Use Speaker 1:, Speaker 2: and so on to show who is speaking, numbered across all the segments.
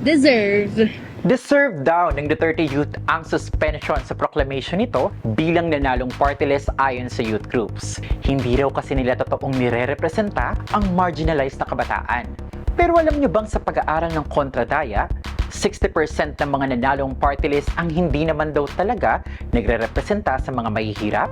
Speaker 1: Deserve.
Speaker 2: Deserve daw ng Duterte Youth ang suspension sa proclamation nito bilang nanalong party list ayon sa youth groups. Hindi raw kasi nila totoong nire-representa ang marginalized na kabataan. Pero alam niyo bang sa pag-aaral ng kontradaya, 60% ng mga nanalong party list ang hindi naman daw talaga nagre-representa sa mga mahihirap?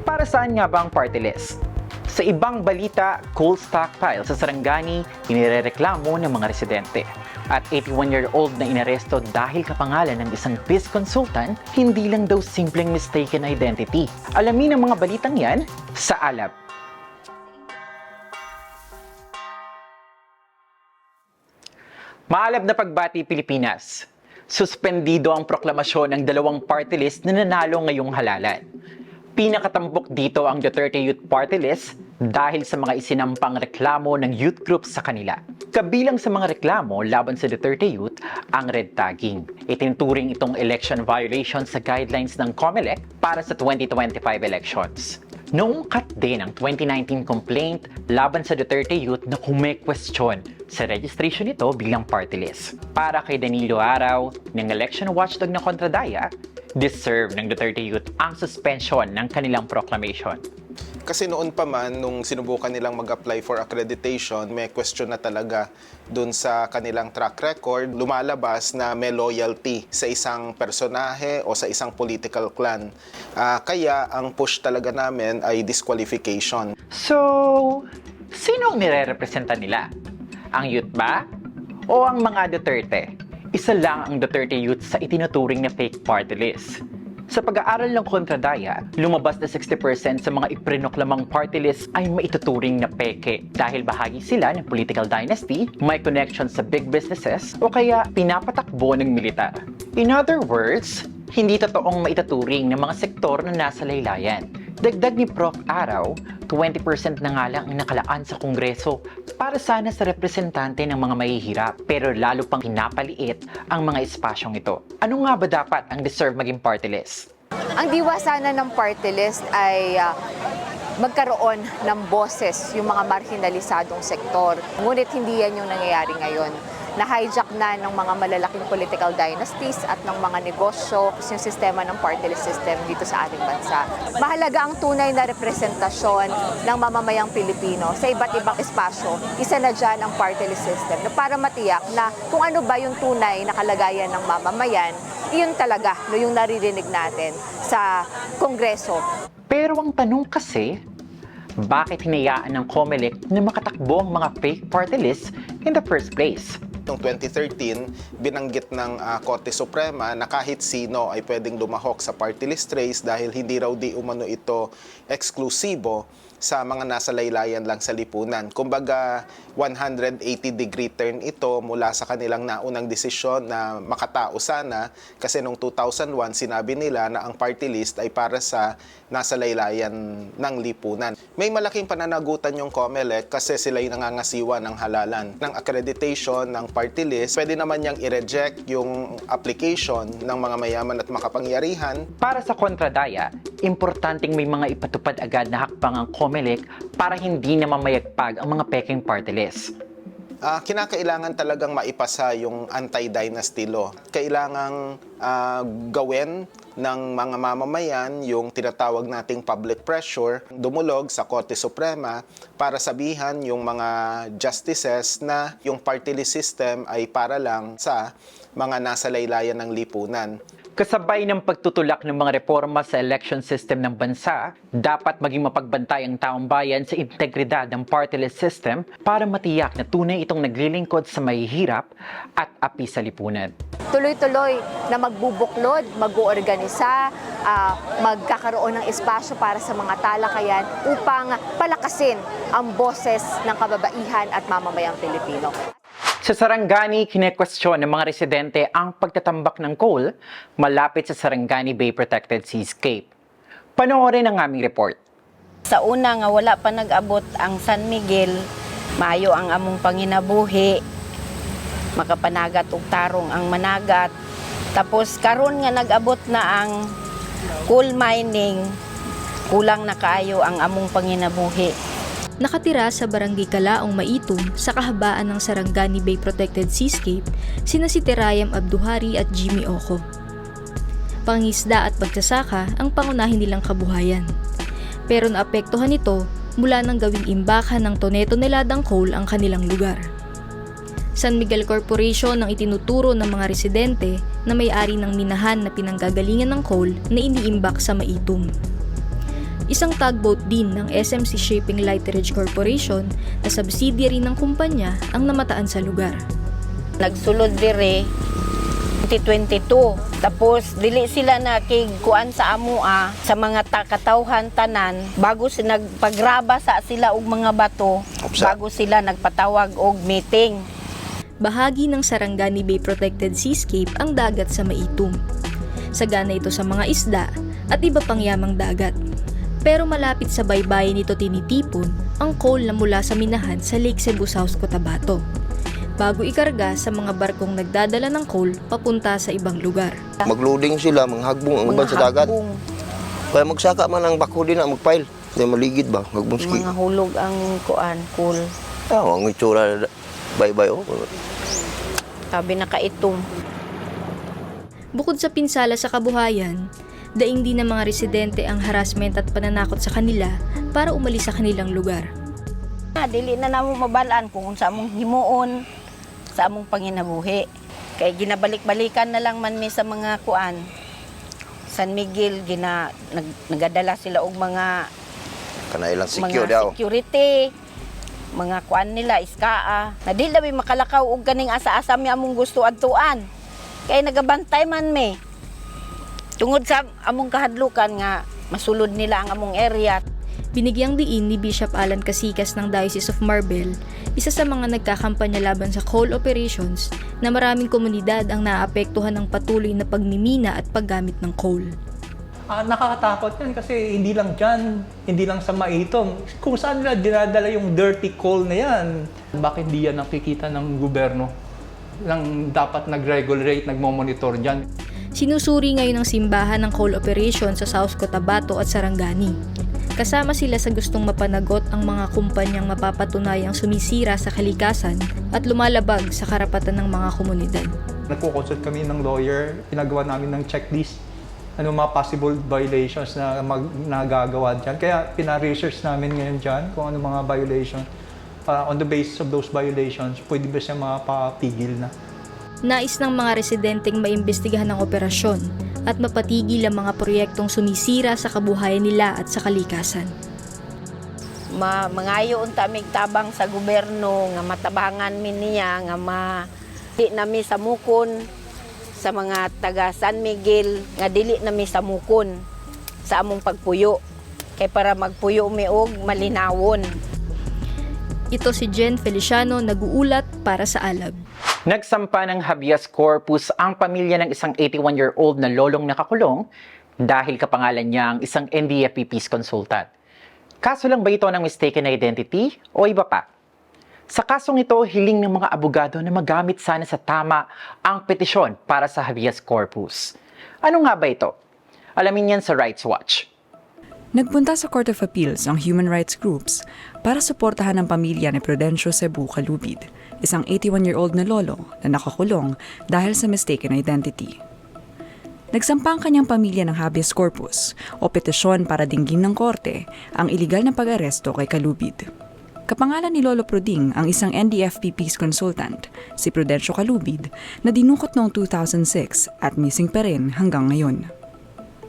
Speaker 2: Para saan nga ba ang party list? Sa ibang balita, coal stockpile sa Sarangani, inirereklamo ng mga residente. At 81-year-old na inaresto dahil kapangalan ng isang peace consultant, hindi lang daw simpleng mistaken identity. Alamin ang mga balitang yan sa Alab. Maalab na pagbati Pilipinas. Suspendido ang proklamasyon ng dalawang party list na nanalo ngayong halalan. Pinakatampok dito ang Duterte Youth Party List dahil sa mga isinampang reklamo ng youth groups sa kanila. Kabilang sa mga reklamo laban sa Duterte Youth ang red tagging. Itinuturing itong election violation sa guidelines ng COMELEC para sa 2025 elections. Noong din ang 2019 complaint laban sa Duterte Youth na kume-question sa registration nito bilang party list. Para kay Danilo Araw ng election watchdog na kontradaya, deserve ng Duterte Youth ang suspension ng kanilang proclamation.
Speaker 3: Kasi noon pa man, nung sinubukan nilang mag-apply for accreditation, may question na talaga dun sa kanilang track record, lumalabas na may loyalty sa isang personahe o sa isang political clan. Kaya ang push talaga namin ay disqualification.
Speaker 2: So, sino ang nire-representa nila? Ang youth ba? O ang mga Duterte? Isa lang ang Duterte Youth sa itinuturing na fake party list. Sa pag-aaral ng kontradaya, lumabas na 60% sa mga iprinoklamang party list ay maituturing na peke dahil bahagi sila ng political dynasty, may connection sa big businesses o kaya pinapatakbo ng militar. In other words, hindi totoong maituturing ng mga sektor na nasa laylayan. Dagdag ni Prof. Araw, 20% na nga lang ang nakalaan sa Kongreso para sana sa representante ng mga mahihirap, pero lalo pang pinapaliit ang mga espasyong ito. Ano nga ba dapat ang deserve maging party list?
Speaker 4: Ang diwa sana ng party list ay magkaroon ng boses yung mga marginalisadong sektor. Ngunit hindi yan yung nangyayari ngayon. Na-hijack na ng mga malalaking political dynasties at ng mga negosyo yung sistema ng party list system dito sa ating bansa. Mahalaga ang tunay na representasyon ng mamamayang Pilipino sa iba't ibang espasyo. Isa na dyan ang party list system na para matiyak na kung ano ba yung tunay na kalagayan ng mamamayan, iyon talaga yung naririnig natin sa Kongreso.
Speaker 2: Pero ang tanong kasi, bakit hinayaan ng COMELEC na makatakbo ang mga fake party lists in the first place?
Speaker 3: Noong 2013, binanggit ng Korte Suprema na kahit sino ay pwedeng lumahok sa party list race dahil hindi raw di umano ito eksklusibo sa mga nasa laylayan lang sa lipunan. Kumbaga, 180-degree turn ito mula sa kanilang naunang desisyon na makatao sana kasi noong 2001 sinabi nila na ang party list ay para sa nasa laylayan ng lipunan. May malaking pananagutan yung COMELEC kasi sila yung nangangasiwa ng halalan ng accreditation ng party list. Pwede naman niyang i-reject yung application ng mga mayaman at makapangyarihan.
Speaker 2: Para sa kontradaya, importanteng may mga ipatupad agad na hakbang ang COMELEC para hindi na mamayagpag ang mga peking party list.
Speaker 3: Kinakailangan talagang maipasa yung anti-dynasty law. Kailangang gawin ng mga mamamayan yung tinatawag nating public pressure, dumulog sa Korte Suprema para sabihan yung mga justices na yung party list system ay para lang sa mga nasa laylayan ng lipunan.
Speaker 2: Kasabay ng pagtutulak ng mga reforma sa election system ng bansa, dapat maging mapagbantay ang taong bayan sa integridad ng party list system para matiyak na tunay itong naglilingkod sa mahihirap at api sa lipunan.
Speaker 4: Tuloy-tuloy na magbubuklod, mag-uorganisa, magkakaroon ng espasyo para sa mga talakayan upang palakasin ang boses ng kababaihan at mamamayang Pilipino.
Speaker 2: Sa Sarangani, kine-question ng mga residente ang pagtatambak ng coal malapit sa Sarangani Bay Protected Seascape. Panoorin ang aming report.
Speaker 5: Sa una nga wala pa nag-abot ang San Miguel, maayo ang among panginabuhi, makapanagat og tarong ang managat. Tapos karon nga nag-abot na ang coal mining, kulang na kaayo ang among panginabuhi.
Speaker 1: Nakatira sa Barangay Kalaong Maitum sa kahabaan ng Sarangani Bay Protected Seascape sina si Terayam Abduhari at Jimmy Oco. Pangisda at pagsasaka ang pangunahin nilang kabuhayan. Pero naapektuhan ito mula nang gawing imbakan ng tone-toneladang coal ang kanilang lugar. San Miguel Corporation ang itinuturo ng mga residente na may-ari ng minahan na pinanggagalingan ng coal na iniimbak sa Maitum. Isang tugboat din ng SMC Shipping Lightering Corporation na subsidiary ng kumpanya ang namataan sa lugar.
Speaker 5: Nagsulod dire 2022. Tapos dili sila nakigkuan sa amua sa mga katawhan tanan bago sila nagpagraba sa sila og mga bato bago sila nagpatawag og meeting.
Speaker 1: Bahagi ng Sarangani Bay Protected Seascape ang dagat sa Maitum. Sagana ito sa mga isda at iba pang yamang dagat. Pero malapit sa baybayin nito tinitipon ang coal na mula sa minahan sa Lake Cebu, South Cotabato, bago ikarga sa mga barkong nagdadala ng coal papunta sa ibang lugar.
Speaker 6: Magloading sila, manghagbong ang uban sa dagat. Kaya magsaka man ang bako din na magpile. Hindi maligid ba? Magbunski.
Speaker 5: Mga hulog ang kuan, coal.
Speaker 6: Ang itsura, bye-bye. Oh.
Speaker 5: Sabi nakaitom.
Speaker 1: Bukod sa pinsala sa kabuhayan, daing din ng mga residente ang harassment at pananakot sa kanila para umalis sa kanilang lugar.
Speaker 5: Dili na namo mabalaan kung sa among himuon, sa among panginabuhi. Kay ginabalik-balikan na lang man mi sa mga kuan. San Miguel nagadala sila og mga
Speaker 6: Kanailang secure daw.
Speaker 5: security, mga kuan nila iskaa. Na dili mi makalakaw og kaning asa-asa mi among gusto adtuan. Kay nagabantay man mi. Tungod sa among kahadlukan nga masulod nila ang among area.
Speaker 1: Binigyang diin ni Bishop Alan Casikas ng Diocese of Marbel, isa sa mga nagkakampanya laban sa coal operations, na maraming komunidad ang naapektuhan ng patuloy na pagmimina at paggamit ng coal.
Speaker 7: Nakakatakot yan kasi hindi lang dyan, hindi lang sa Maitum. Kung saan nila dinadala yung dirty coal na yan, bakit di yan nakikita ng gobyerno? Lang dapat nag-regulate, nagmo-monitor dyan.
Speaker 1: Sinusuri ngayon ang simbahan ng coal operation sa South Cotabato at Sarangani. Kasama sila sa gustong mapanagot ang mga kumpanyang mapapatunayang sumisira sa kalikasan at lumalabag sa karapatan ng mga komunidad.
Speaker 7: Nagko-consult kami ng lawyer, pinagawa namin ng checklist, ano mga possible violations na nagagawa dyan. Kaya pina-research namin ngayon dyan kung ano mga violations. On the basis of those violations, pwede ba siya mapapigil na.
Speaker 1: Nais ng mga residenteng maimbestigahan ang operasyon at mapatigil ang mga proyektong sumisira sa kabuhayan nila at sa kalikasan.
Speaker 5: Mangayo unta mig tabang sa gobyerno nga matabangan mi niya nga di nami samukon sa mga taga San Miguel nga dili nami samukon sa among pagpuyo kay para magpuyo mi og malinawon.
Speaker 1: Ito si Jen Feliciano, nag-uulat para sa Alab.
Speaker 2: Nagsampa ng habeas corpus ang pamilya ng isang 81-year-old na lolong nakakulong dahil kapangalan niya ang isang NDFP peace consultant. Kaso lang ba ito ng mistaken identity o iba pa? Sa kasong ito, hiling ng mga abogado na magamit sana sa tama ang petisyon para sa habeas corpus. Ano nga ba ito? Alamin yan sa Rights Watch.
Speaker 8: Nagpunta sa Court of Appeals ang human rights groups para suportahan ang pamilya ni Prudencio Cebu Calubid, isang 81-year-old na lolo na nakakulong dahil sa mistaken identity. Nagsampa ang kanyang pamilya ng habeas corpus o petisyon para dinggin ng korte ang iligal na pag-aresto kay Calubid. Kapangalan ni Lolo Pruding ang isang NDFP peace consultant, si Prudencio Calubid, na dinukot noong 2006 at missing pa rin hanggang ngayon.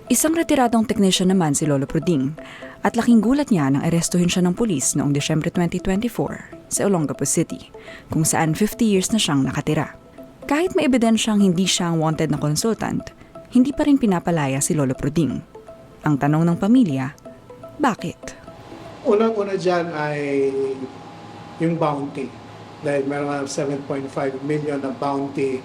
Speaker 8: Isang retiradong technician naman si Lolo Pruding at laking gulat niya nang arestuhin siya ng pulis noong Desyembre 2024 sa Olongapo City, kung saan 50 years na siyang nakatira. Kahit may ebidensyang hindi siya ang wanted na consultant, hindi pa rin pinapalaya si Lolo Pruding. Ang tanong ng pamilya, bakit?
Speaker 9: Unang-una dyan ay yung bounty. Dahil meron 7.5 million na bounty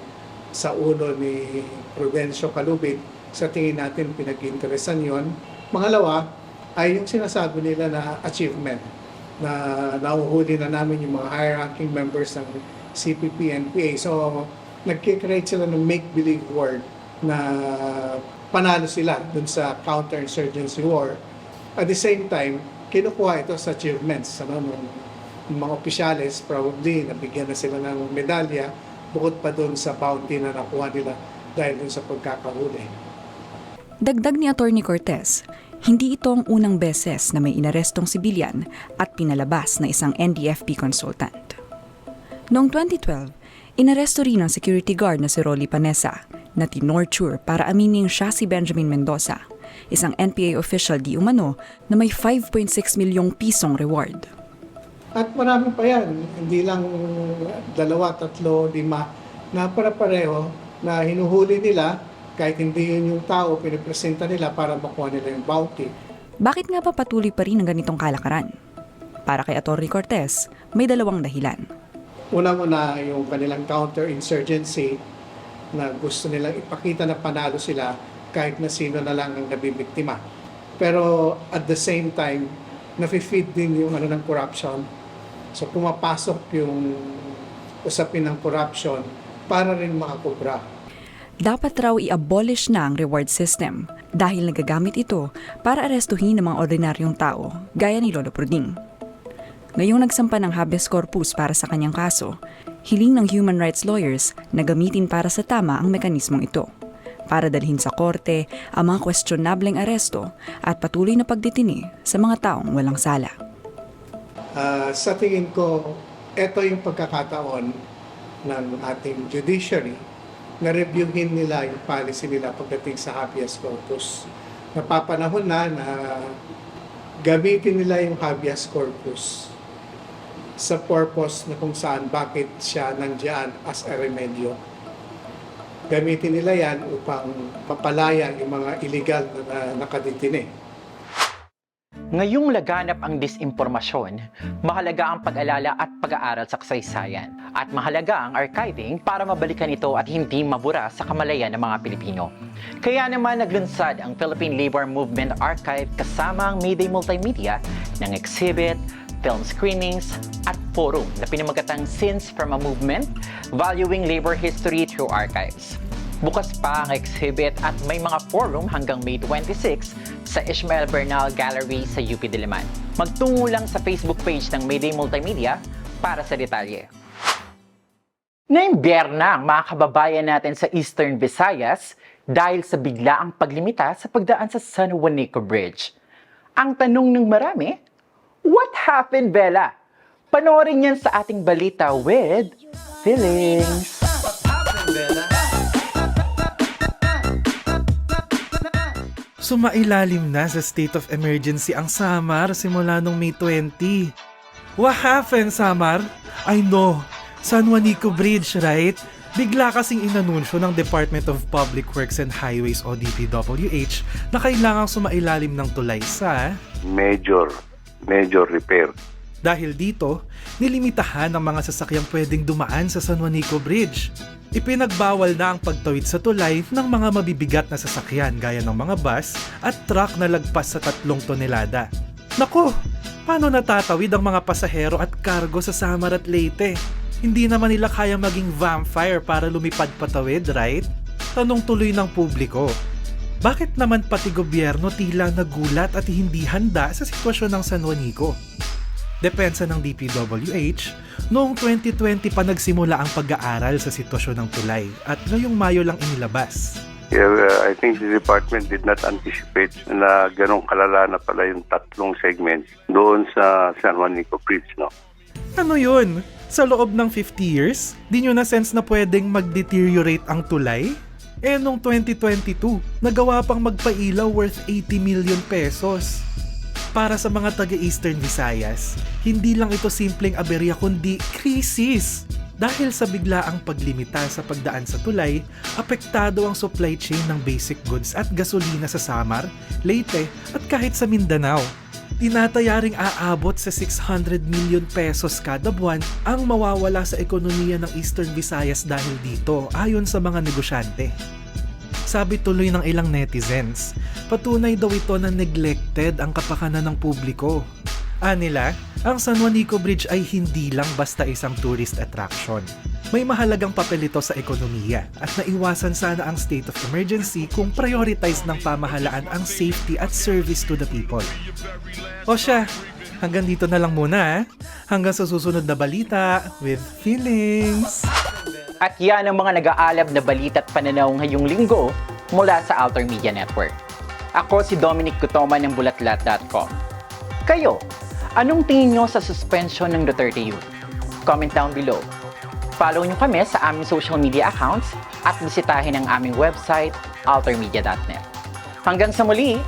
Speaker 9: sa ulo ni Prudencio Calubid. Sa tingin natin, pinag-interesan yon. Pangalawa, ay yung sinasabi nila na achievement, na nahuhuli na namin yung mga high-ranking members ng CPP and PA. So, nag-create sila ng make-believe world na panalo sila dun sa counter-insurgency war. At the same time, kinukuha ito sa achievements. Ng mga opisyalis, probably nabigyan na sila ng medalya bukod pa doon sa bounty na nakuha nila dahil doon sa pagkakahuli.
Speaker 8: Dagdag ni Atty. Cortez, hindi ito ang unang beses na may inarestong sibilyan at pinalabas na isang NDFP consultant. Noong 2012, inaresto rin ang security guard na si Rolly Panessa na tinorture para amining siya si Benjamin Mendoza, isang NPA official di umano na may 5.6 milyong pisong reward.
Speaker 9: At marami pa yan, hindi lang 2, 3, 5 na para-pareho na hinuhuli nila kahit hindi yun yung tao, pinipresenta nila para makuha nila yung bounty.
Speaker 8: Bakit nga ba patuloy pa rin ang ganitong kalakaran? Para kay Atty. Cortez, may 2 dahilan.
Speaker 9: Unang-una yung kanilang counterinsurgency na gusto nilang ipakita na panalo sila kahit na sino na lang ang nabibiktima. Pero at the same time, nafe-feed din yung ng corruption. So pumapasok yung usapin ng corruption para rin makakubra.
Speaker 8: Dapat raw i-abolish na ang reward system dahil nagagamit ito para arestuhin ng mga ordinaryong tao gaya ni Lolo Pruding. Ngayong nagsampa ng habeas corpus para sa kanyang kaso, hiling ng human rights lawyers na gamitin para sa tama ang mekanismong ito para dalhin sa korte ang mga questionableng aresto at patuloy na pagdetini sa mga taong walang sala.
Speaker 9: Sa tingin ko, ito yung pagkakataon ng ating judiciary na reviewin nila yung policy nila pagdating sa habeas corpus. Napapanahon na gamitin nila yung habeas corpus sa purpose na kung saan bakit siya nandiyan as a remedyo. Gamitin nila yan upang mapalaya yung mga illegal na nakadetine.
Speaker 2: Ngayong laganap ang disinformasyon, mahalaga ang pag-alala at pag-aaral sa kasaysayan. At mahalaga ang archiving para mabalikan ito at hindi mabura sa kamalayan ng mga Pilipino. Kaya naman naglunsad ang Philippine Labor Movement Archive kasama ang Mayday Multimedia ng exhibit, film screenings, at forum na pinamagatang Scenes from a Movement, Valuing Labor History Through Archives. Bukas pa ang exhibit at may mga forum hanggang May 26 sa Ishmael Bernal Gallery sa UP Diliman. Magtungo lang sa Facebook page ng Mayday Multimedia para sa detalye. Naimbierna ang mga kababayan natin sa Eastern Visayas dahil sa biglaang paglimita sa pagdaan sa San Juanico Bridge. Ang tanong ng marami, what happened, Bella? Panoorin yan sa ating balita with Feelings. What happened, Bella?
Speaker 10: Sumailalim na sa state of emergency ang Samar simula noong May 20. What happened, Samar? I know, San Juanico Bridge, right? Bigla kasing inanunsyo ng Department of Public Works and Highways o DPWH na kailangang sumailalim ng tulay sa
Speaker 11: major repair.
Speaker 10: Dahil dito, nilimitahan ang mga sasakyang pwedeng dumaan sa San Juanico Bridge. Ipinagbawal na ang pagtawid sa tulay ng mga mabibigat na sasakyan gaya ng mga bus at truck na lagpas sa 3 tonelada. Nako, paano natatawid ang mga pasahero at kargo sa Samar at Leyte? Hindi naman nila kaya maging vampire para lumipad patawid, right? Tanong tuloy ng publiko. Bakit naman pati gobyerno tila nagulat at hindi handa sa sitwasyon ng San Juanico? Depensa ng DPWH, noong 2020 pa nagsimula ang pag-aaral sa sitwasyon ng tulay at ngayong Mayo lang inilabas.
Speaker 11: I think the department did not anticipate na ganong kalala na pala yung 3 segments doon sa San Juanico Bridge, no?
Speaker 10: Ano yun? Sa loob ng 50 years, di nyo na sense na pwedeng mag-deteriorate ang tulay? Noong 2022, nagawa pang magpailaw worth 80 million pesos. Para sa mga taga-Eastern Visayas, hindi lang ito simpleng aberya kundi krisis. Dahil sa biglaang paglimita sa pagdaan sa tulay, apektado ang supply chain ng basic goods at gasolina sa Samar, Leyte at kahit sa Mindanao. Tinatayaring aabot sa 600 million pesos kada buwan ang mawawala sa ekonomiya ng Eastern Visayas dahil dito ayon sa mga negosyante. Sabi tuloy ng ilang netizens, patunay daw ito na neglected ang kapakanan ng publiko. Anila, ang San Juanico Bridge ay hindi lang basta isang tourist attraction. May mahalagang papel ito sa ekonomiya at naiwasan sana ang state of emergency kung prioritize ng pamahalaan ang safety at service to the people. O siya, hanggang dito na lang muna. Hanggang sa susunod na balita with feelings.
Speaker 2: At yan ang mga nag-aalab na balita at pananaw ngayong linggo mula sa Alter Media Network. Ako si Dominic Gutoma ng bulatlat.com. Kayo, anong tingin nyo sa suspension ng Duterte Youth? Comment down below. Follow nyo kami sa aming social media accounts at bisitahin ang aming website, altermedia.net. Hanggang sa muli,